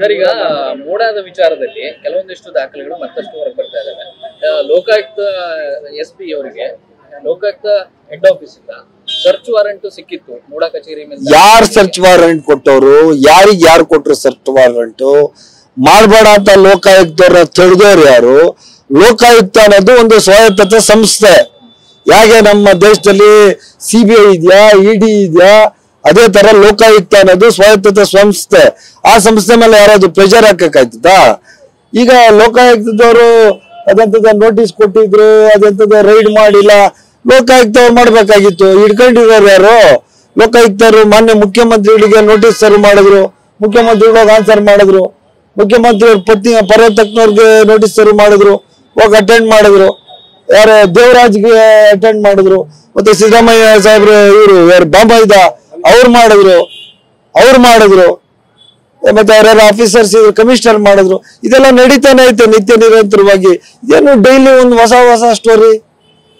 Sir, ಈಗ ಮೂಡಾದ ವಿಚಾರದಲ್ಲಿ ಕೆಲವೊಂದಿಷ್ಟು ದಾಖಲೆಗಳು ಮತ್ತಷ್ಟು ಹೊರಗೆ ಬರ್ತಾ ಇದಾವೆ. ಲೋಕಾಯುಕ್ತ SP ಅವರಿಗೆ ಲೋಕಾಯುಕ್ತ ಹೆಡ್ ಆಫೀಸ್ ಇಂದ ಸರ್ಚ್ ವಾರೆಂಟ್ ಸಿಕ್ಕಿತ್ತು ಮೂಡಾ ಕಚೇರಿ ಮೇಲೆ. ಯಾರು ಸರ್ಚ್ ವಾರೆಂಟ್ ಕೊಟ್ಟವ್ರು, ಯಾರು ಕೊಟ್ರು ಸರ್ಚ್ ವಾರೆಂಟ್? ಮಾಡಬೇಡ ಅಂತ ಲೋಕಾಯುಕ್ತವ್ರನ್ನ ತಿಳಿದವ್ರು ಯಾರು? ಲೋಕಾಯುಕ್ತ ಅನ್ನೋದು ಒಂದು ಸ್ವಾಯತ್ತ ಸಂಸ್ಥೆ. ಹೇಗೆ ನಮ್ಮ ದೇಶದಲ್ಲಿ CBI ಇದೆಯಾ, ED ಇದೆಯಾ, ಅದೇ ತರ ಲೋಕಾಯುಕ್ತ ಅನ್ನೋದು ಸ್ವಾಯತ್ತ ಸಂಸ್ಥೆ. ಆ ಸಂಸ್ಥೆ ಮೇಲೆ ಯಾರಾದ್ರೂ ಪ್ರೆಷರ್ ಹಾಕಕ್ಕಾಯ್ತದಾ? ಈಗ ಲೋಕಾಯುಕ್ತದವರು ಅದಂತದ ನೋಟಿಸ್ ಕೊಟ್ಟಿದ್ರು, ಅದಂತದ ರೈಡ್ ಮಾಡಿಲ್ಲ. ಲೋಕಾಯುಕ್ತವ್ರು ಮಾಡ್ಬೇಕಾಗಿತ್ತು. ಹಿಡ್ಕೊಂಡಿರೋರು ಯಾರು? ಲೋಕಾಯುಕ್ತರು ಮಾನ್ಯ ಮುಖ್ಯಮಂತ್ರಿಗಳಿಗೆ ನೋಟಿಸ್ ಸರ್ವ್ ಮಾಡಿದ್ರು, ಮುಖ್ಯಮಂತ್ರಿಗಳಿಗೆ ಆನ್ಸರ್ ಮಾಡಿದ್ರು, ಮುಖ್ಯಮಂತ್ರಿ ಪತ್ನಿ ಪರ್ವತಕ್ನವ್ರಿಗೆ ನೋಟಿಸ್ ಸರ್ವ್ ಮಾಡಿದ್ರು, ಹೋಗಿ ಅಟೆಂಡ್ ಮಾಡಿದ್ರು. ಯಾರು ದೇವರಾಜ್ಗೆ ಅಟೆಂಡ್ ಮಾಡಿದ್ರು, ಮತ್ತೆ ಸಿದ್ದರಾಮಯ್ಯ ಸಾಹೇಬ್ರು ಇವರು ಯಾರು ಬಾಂಬಾಯ್ದ ಅವ್ರು ಮಾಡಿದ್ರು, ಮತ್ತೆ ಅವರ ಆಫೀಸರ್ಸ್ ಕಮಿಷನರ್ ಮಾಡಿದ್ರು. ಇದೆಲ್ಲ ನಡೀತಾನೆ ಐತೆ ನಿತ್ಯ ನಿರಂತರವಾಗಿ. ಇದೇನು ಡೈಲಿ ಒಂದು ಹೊಸ ಸ್ಟೋರಿ?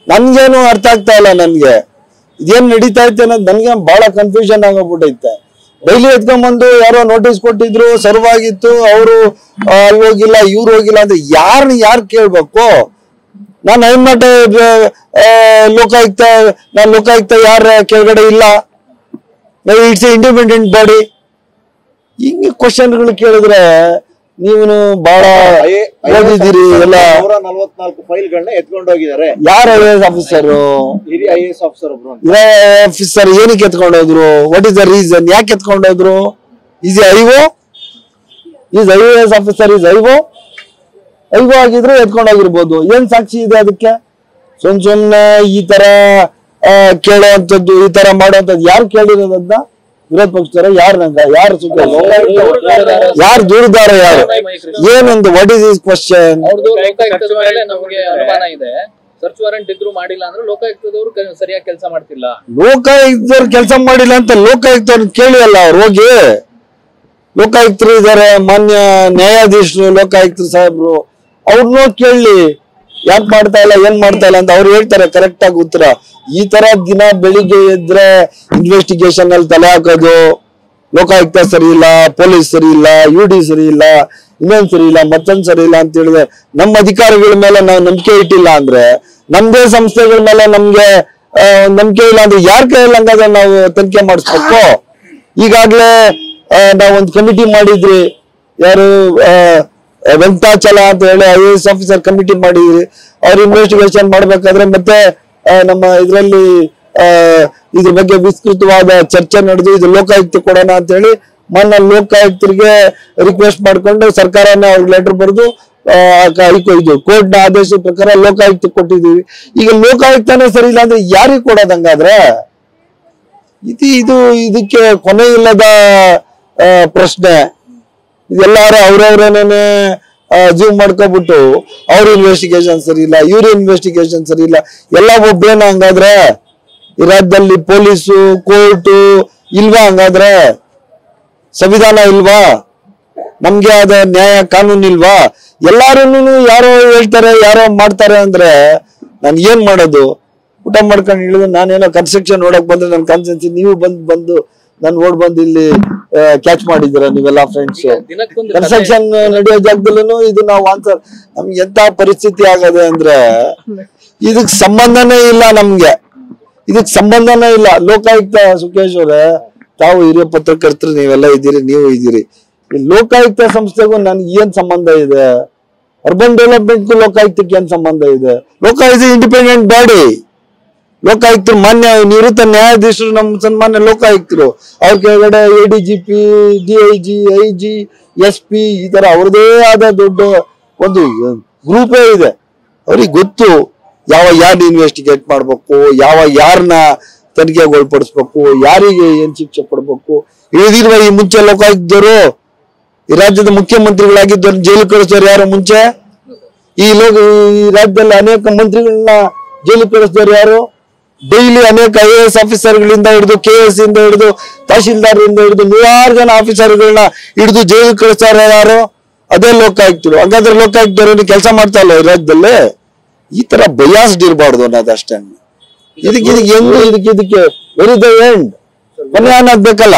ನನ್ಗೇನು ಅರ್ಥ ಆಗ್ತಾ ಇಲ್ಲ. ನನ್ಗೆ ಇದೇನ್ ನಡೀತಾ ಐತೆ ಅನ್ನೋದು ನನ್ಗೆ ಬಹಳ ಕನ್ಫ್ಯೂಷನ್ ಆಗೋಗ್ಬಿಟ್ಟೈತೆ. ಡೈಲಿ ಎತ್ಕೊಂಡ್ಬಂದು ಯಾರೋ ನೋಟಿಸ್ ಕೊಟ್ಟಿದ್ರು, ಸರ್ವ್ ಆಗಿತ್ತು, ಅವರು ಅಲ್ಲಿ ಹೋಗಿಲ್ಲ, ಇವ್ರು ಹೋಗಿಲ್ಲ ಅಂತ ಯಾರು ಕೇಳ್ಬೇಕು? ನಾನು ಲೋಕಾಯುಕ್ತ ಯಾರ ಕೆಳಗಡೆ ಇಲ್ಲ. It's A independent body. ಹಿಂಗೆ ಕ್ವಶನ್ಗಳು ಕೇಳಿದ್ರೆ ನೀವು ಬಹಳ ಓದಿದ್ದೀರಿ ಎಲ್ಲ. 144 ಫೈಲ್ಗಳನ್ನ ಎತ್ಕೊಂಡು ಹೋಗಿದ್ದಾರೆ. ಯಾರು IAS ಆಫೀಸರ್? ಹಿರಿಯ IAS ಆಫೀಸರ್ ಒಬ್ರು. ಆಫೀಸರ್ ಏನಕ್ಕೆ ಎತ್ಕೊಂಡೋದ್ರು? What is the reason? ಯಾಕೆ ಎತ್ಕೊಂಡೋದ್ರು? Is IO? Is IAS officer? Is IO ಆಗಿದ್ರೆ ಎತ್ಕೊಂಡೋಗಿರ್ಬೋದು. ಏನ್ ಸಾಕ್ಷಿ ಇದೆ ಅದಕ್ಕೆ? ಸುಮ್ನೆ ಈ ತರ ಕೇಳುವಂತದ್ದು, ಈ ತರ ಮಾಡುವಂತದ್ದು ಯಾರು ಕೇಳಿರೋದನ್ನ? ವಿರೋಧ ಪಕ್ಷದವರ ಯಾರು ದೂರದಾರ ಯಾರು? ಏನೊಂದು ವಾಟ್ ಇಸ್ ದಿಸ್ ಕ್ವಶನ್? ನಮಗೆ ಅನುಮಾನ ಇದೆ, ಸರ್ಚ್ ವಾರೆಂಟ್ ಇದ್ರು ಮಾಡಿಲ್ಲ ಅಂದ್ರೆ ಲೋಕಾಯುಕ್ತದವರು ಸರಿಯಾಗಿ ಕೆಲಸ ಮಾಡ್ತಿಲ್ಲ. ಲೋಕಾಯುಕ್ತವ್ರು ಕೆಲಸ ಮಾಡಿಲ್ಲ ಅಂತ ಲೋಕಾಯುಕ್ತವ್ರನ್ನ ಕೇಳಿ ಅಲ್ಲ ಅವ್ರು ಹೋಗಿ. ಲೋಕಾಯುಕ್ತರು ಇದಾರೆ, ಮಾನ್ಯ ನ್ಯಾಯಾಧೀಶರು ಲೋಕಾಯುಕ್ತರು ಸಾಹೇಬ್ರು, ಅವ್ರನ್ನೂ ಕೇಳಿ ಯಾಕೆ ಮಾಡ್ತಾ ಇಲ್ಲ, ಏನ್ ಮಾಡ್ತಾ ಇಲ್ಲ ಅಂತ ಅವ್ರು ಹೇಳ್ತಾರೆ ಕರೆಕ್ಟ್ ಆಗಿ ಉತ್ತರ. ಈ ತರ ದಿನ ಬೆಳಿಗ್ಗೆ ಎದ್ರೆ ಇನ್ವೆಸ್ಟಿಗೇಷನ್ ಅಲ್ಲಿ ತಲೆ ಹಾಕೋದು, ಲೋಕಾಯುಕ್ತ ಸರಿ ಇಲ್ಲ, ಪೊಲೀಸ್ ಸರಿ ಇಲ್ಲ, UD ಸರಿ ಇಲ್ಲ, ಇನ್ನೊಂದ್ ಸರಿ ಇಲ್ಲ, ಮತ್ತೊಂದ್ ಸರಿ ಇಲ್ಲ ಅಂತ ಹೇಳಿದ್ರೆ ನಮ್ಮ ಅಧಿಕಾರಿಗಳ ಮೇಲೆ ನಾವು ನಂಬಿಕೆ ಇಟ್ಟಿಲ್ಲ ಅಂದ್ರೆ, ನಮ್ದೇ ಸಂಸ್ಥೆಗಳ ಮೇಲೆ ನಮ್ಗೆ ನಂಬಿಕೆ ಇಲ್ಲ ಅಂದ್ರೆ ಯಾರ ಕೈಯಲ್ಲಿ ಹಂಗಾದ್ರೆ ನಾವು ತನಿಖೆ ಮಾಡಿಸ್ಬೇಕು? ಈಗಾಗ್ಲೇ ನಾವೊಂದು ಕಮಿಟಿ ಮಾಡಿದ್ರಿ, ಯಾರು ವೆಂಕಟಾಚಲ ಅಂತ ಹೇಳಿ IAS ಆಫೀಸರ್ ಕಮಿಟಿ ಮಾಡಿದ್ರಿ. ಅವ್ರು ಇನ್ವೆಸ್ಟಿಗೇಷನ್ ಮಾಡ್ಬೇಕಾದ್ರೆ ಮತ್ತೆ ನಮ್ಮ ಇದರಲ್ಲಿ ಇದ್ರ ಬಗ್ಗೆ ವಿಸ್ತೃತವಾದ ಚರ್ಚೆ ನಡೆದು ಇದು ಲೋಕಾಯುಕ್ತ ಕೊಡೋಣ ಅಂತ ಹೇಳಿ ಮೊನ್ನೆ ಲೋಕಾಯುಕ್ತರಿಗೆ ರಿಕ್ವೆಸ್ಟ್ ಮಾಡ್ಕೊಂಡು ಸರ್ಕಾರನೇ ಅವ್ರಿಗೆ ಲೆಟರ್ ಬರೆದು ಇದು ಕೋರ್ಟ್ ನ ಆದೇಶದ ಪ್ರಕಾರ ಲೋಕಾಯುಕ್ತ ಕೊಟ್ಟಿದೀವಿ. ಈಗ ಲೋಕಾಯುಕ್ತನೇ ಸರಿ ಇಲ್ಲ ಅಂದ್ರೆ ಯಾರಿಗೆ ಕೊಡೋದಂಗಾದ್ರೆ? ಇದಕ್ಕೆ ಕೊನೆ ಇಲ್ಲದ ಪ್ರಶ್ನೆ. ಇದೆಲ್ಲಾರು ಅವ್ರವ್ರೇನೇ ಜೂಮ್ ಮಾಡ್ಕೊಬಿಟ್ಟು ಅವ್ರ ಇನ್ವೆಸ್ಟಿಗೇಷನ್ ಸರಿ ಇಲ್ಲ, ಇವ್ರ ಇನ್ವೆಸ್ಟಿಗೇಷನ್ ಸರಿ ಇಲ್ಲ, ಎಲ್ಲ ಒಬ್ಬೇನ ಹಂಗಾದ್ರೆ? ಈ ರಾಜ್ಯದಲ್ಲಿ ಪೊಲೀಸು, ಕೋರ್ಟು ಇಲ್ವಾ? ಹಂಗಾದ್ರೆ ಸಂವಿಧಾನ ಇಲ್ವಾ? ನಮ್ಗೆ ಆದ ನ್ಯಾಯ ಕಾನೂನು ಇಲ್ವಾ? ಎಲ್ಲಾರೂನು ಯಾರೋ ಹೇಳ್ತಾರೆ, ಯಾರೋ ಮಾಡ್ತಾರೆ ಅಂದ್ರೆ ನಾನು ಏನ್ ಮಾಡೋದು? ಊಟ ಮಾಡ್ಕೊಂಡು ಹೇಳಿದ್ರೆ ನಾನೇನೋ ಕನ್ಸ್ಟ್ರಕ್ಷನ್ ನೋಡಕ್ ಬಂದ್ರೆ ನನ್ ಕಾನ್ಸೆನ್ಸಿ ನೀವು ಬಂದು ನಾನು ಓಡ್ ಬಂದು ಇಲ್ಲಿ ಕ್ಯಾಚ್ ಮಾಡಿದ್ದೀರ ನೀವೆಲ್ಲ ಫ್ರೆಂಡ್ಸ್. ಕನ್ಸ್ಟ್ರಕ್ಷನ್ ನಡೆಯೋ ಜಾಗದಲ್ಲೂ ಇದು ನಾವು ಆನ್ಸರ್. ನಮ್ಗೆ ಎಂತ ಪರಿಸ್ಥಿತಿ ಆಗದೆ ಅಂದ್ರೆ ಇದಕ್ ಸಂಬಂಧನೇ ಇಲ್ಲ, ನಮ್ಗೆ ಇದಕ್ ಸಂಬಂಧನೇ ಇಲ್ಲ. ಲೋಕಾಯುಕ್ತ ಸುಖೇಶ್ ಅವರೇ, ತಾವು ಹಿರಿಯ ಪತ್ರಕರ್ತರು, ನೀವೆಲ್ಲ ಇದ್ದೀರಿ, ನೀವು ಇದ್ದೀರಿ. ಲೋಕಾಯುಕ್ತ ಸಂಸ್ಥೆಗೂ ನನ್ಗೆ ಏನ್ ಸಂಬಂಧ ಇದೆ? ಅರ್ಬನ್ ಡೆವಲಪ್ಮೆಂಟ್ ಲೋಕಾಯುಕ್ತಕ್ಕೆ ಏನ್ ಸಂಬಂಧ ಇದೆ? Lokayukta independent body. ಲೋಕಾಯುಕ್ತರು ಮಾನ್ಯ ನಿವೃತ್ತ ನ್ಯಾಯಾಧೀಶರು, ನಮ್ಮ ಸನ್ಮಾನ್ಯ ಲೋಕಾಯುಕ್ತರು, ಅವ್ರ ಕೆಳಗಡೆ ADGP, DIG, IG, SP ಈ ತರ ಅವ್ರದೇ ಆದ ದೊಡ್ಡ ಒಂದು ಗ್ರೂಪೇ ಇದೆ. ಅವ್ರಿಗೆ ಗೊತ್ತು ಯಾರು ಇನ್ವೆಸ್ಟಿಗೇಟ್ ಮಾಡ್ಬೇಕು, ಯಾರನ್ನ ತನಿಖೆಗೊಳಪಡಿಸ್ಬೇಕು, ಯಾರಿಗೆ ಏನ್ ಶಿಕ್ಷೆ ಕೊಡ್ಬೇಕು. ಇಳಿದಿರುವ ಈ ಮುಂಚೆ ಲೋಕಾಯುಕ್ತರು ಈ ರಾಜ್ಯದ ಮುಖ್ಯಮಂತ್ರಿಗಳಾಗಿದ್ದವ್ರು ಜೈಲು ಕಳಿಸಿದವ್ರು ಯಾರು? ಮುಂಚೆ ಈ ರಾಜ್ಯದಲ್ಲಿ ಅನೇಕ ಮಂತ್ರಿಗಳನ್ನ ಜೈಲು ಕಳಿಸಿದವ್ರು ಯಾರು? ಡೈಲಿ ಅನೇಕ IAS ಆಫೀಸರ್ಗಳಿಂದ ಹಿಡಿದು KS ಇಂದ ಹಿಡಿದು ತಹಶೀಲ್ದಾರ್ ಇಂದ ಹಿಡಿದು 100 ಜನ ಆಫೀಸರ್ಗಳನ್ನ ಹಿಡಿದು ಜೈಲು ಕಳಿಸ್ತಾರೆ ಯಾರು? ಅದೇ ಲೋಕಾಯುಕ್ತರು. ಹಾಗಾದ್ರೆ ಲೋಕಾಯುಕ್ತರು ಕೆಲಸ ಮಾಡ್ತಾ ಇಲ್ಲ ಈ ರಾಜ್ಯದಲ್ಲಿ. ಈ ತರ ಬಯಾಸ್ಡ್ ಇರಬಾರ್ದು ಅನ್ನೋದು ಅಷ್ಟೇ. ಇದಕ್ಕೆ ವೆರಿ ದ ಎಂಡ್ ಕೊನೆ ಅನ್ನೋದು ಬೇಕಲ್ಲ.